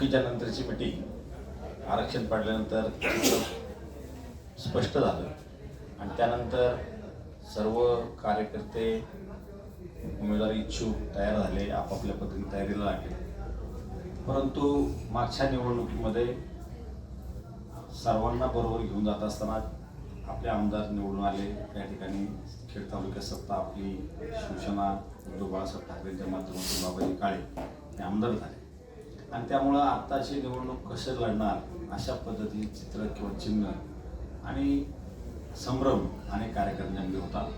सुट्टीच्या नंतरची मीटिंग आरक्षण पडल्यानंतर स्पष्ट झालं आणि त्यानंतर सर्व कार्यकर्ते उमेदवारी इच्छुक तयार झाले, आपापल्या पद्धतीने तयारीला लागले. परंतु मागच्या निवडणुकीमध्ये सर्वांना बरोबर घेऊन जात असताना आपले आमदार निवडून आले. त्या ठिकाणी खेड तालुक्यात सत्ता आपली शिवसेना उद्धव बाळासाहेब ठाकरेंच्या माध्यमातून बाबाजी काळे हे आमदार झाले आणि त्यामुळं आत्ताची निवडणूक कसे लढणार अशा पद्धतीचे चित्र किंवा चिन्ह आणि संभ्रम अनेक कार्यकर्त्यांमध्ये होता.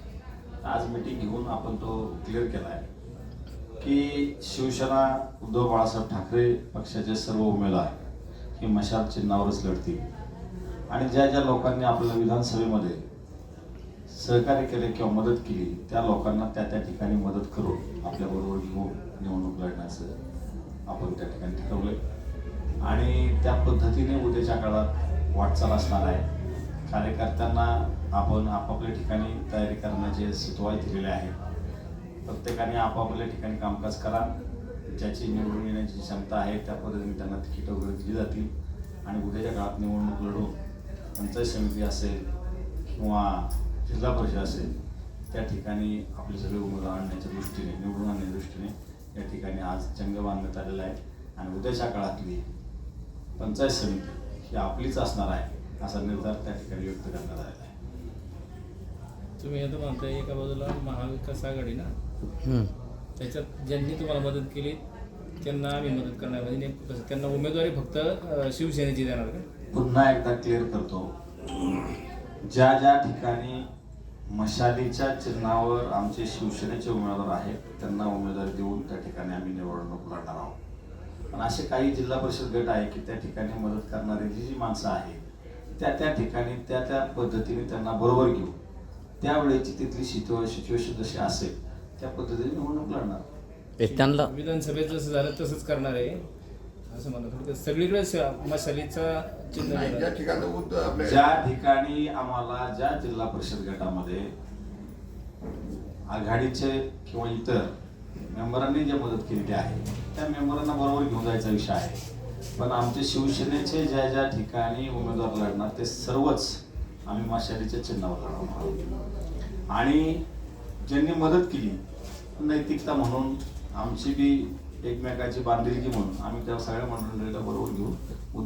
आज मीटिंग घेऊन आपण तो क्लिअर केला आहे की शिवसेना उद्धव बाळासाहेब ठाकरे पक्षाचे सर्व उमेदवार हे मशाल चिन्हावरच लढतील आणि ज्या ज्या लोकांनी आपल्या विधानसभेमध्ये सहकार्य केले किंवा मदत केली त्या लोकांना त्या त्या ठिकाणी मदत करून आपल्याबरोबर घेऊन निवडणूक लढण्याचं आपण त्या ठिकाणी ठरवलं आणि त्या पद्धतीने उद्याच्या काळात वाटचाल असणार आहे. कार्यकर्त्यांना आपण आपापल्या ठिकाणी तयारी करण्याचे सुतोवाच दिलेले आहेत. प्रत्येकाने आपापल्या ठिकाणी कामकाज करा. ज्याची निवडून येण्याची क्षमता आहे त्या पद्धतीने त्यांना तिकीट वगैरे दिली जातील आणि उद्याच्या काळात निवडणूक लढवून पंचायत समिती असेल किंवा जिल्हा परिषद असेल त्या ठिकाणी आपले सगळे उमेदवार आणण्याच्या दृष्टीने निवडून आणण्याच्या दृष्टीने या ठिकाणी आज चंग बांधण्यात आलेला आहे आणि उद्याच्या काळातली पंचायत समिती ही आपलीच असणार आहे असा निर्धार त्या ठिकाणी व्यक्त करण्यात आलेला आहे. तुम्ही आता म्हणताय एका बाजूला महाविकास आघाडी ना, त्याच्यात ज्यांनी तुम्हाला मदत केली त्यांना आम्ही मदत करणार म्हणजे नेमकं कसं त्यांना उमेदवारी फक्त शिवसेनेची देणार का? पुन्हा एकदा क्लिअर करतो, ज्या ज्या ठिकाणी मशालीच्या चिन्हावर आमचे शिवसेनेचे उमेदवार आहेत त्यांना उमेदवारी देऊन त्या ठिकाणी आम्ही निवडणूक लढणार आहोत. पण असे काही जिल्हा परिषद गट आहे की त्या ठिकाणी मदत करणारी जी माणसं आहेत त्या त्या ठिकाणी त्या त्या पद्धतीने त्यांना बरोबर घेऊ त्यावेळेची तिथली सिच्युएशन जशी असेल त्या पद्धतीने निवडणूक लढणार. त्यांना विधानसभेत जसं झालं तसंच करणार आहे असं म्हणत सगळीकडे मशालीचा चिन्ह ज्या ठिकाणी आम्हाला ज्या जिल्हा परिषद गटामध्ये आघाडीचे किंवा इतर मेंबरांनी जे मदत केलेली आहे त्या मेंबरांना बरोबर घेऊन जायचा विषय आहे. पण आमचे शिवसेनेचे ज्या ज्या ठिकाणी उमेदवार लढणार ते सर्वच आम्ही मशालीच्या चिन्हावर लढवणार आहोत आणि ज्यांनी मदत केली नैतिकता म्हणून आमची बी एकमेकाची बांधिलकी म्हणून आम्ही त्या सगळ्या मंडळीला बरोबर घेऊन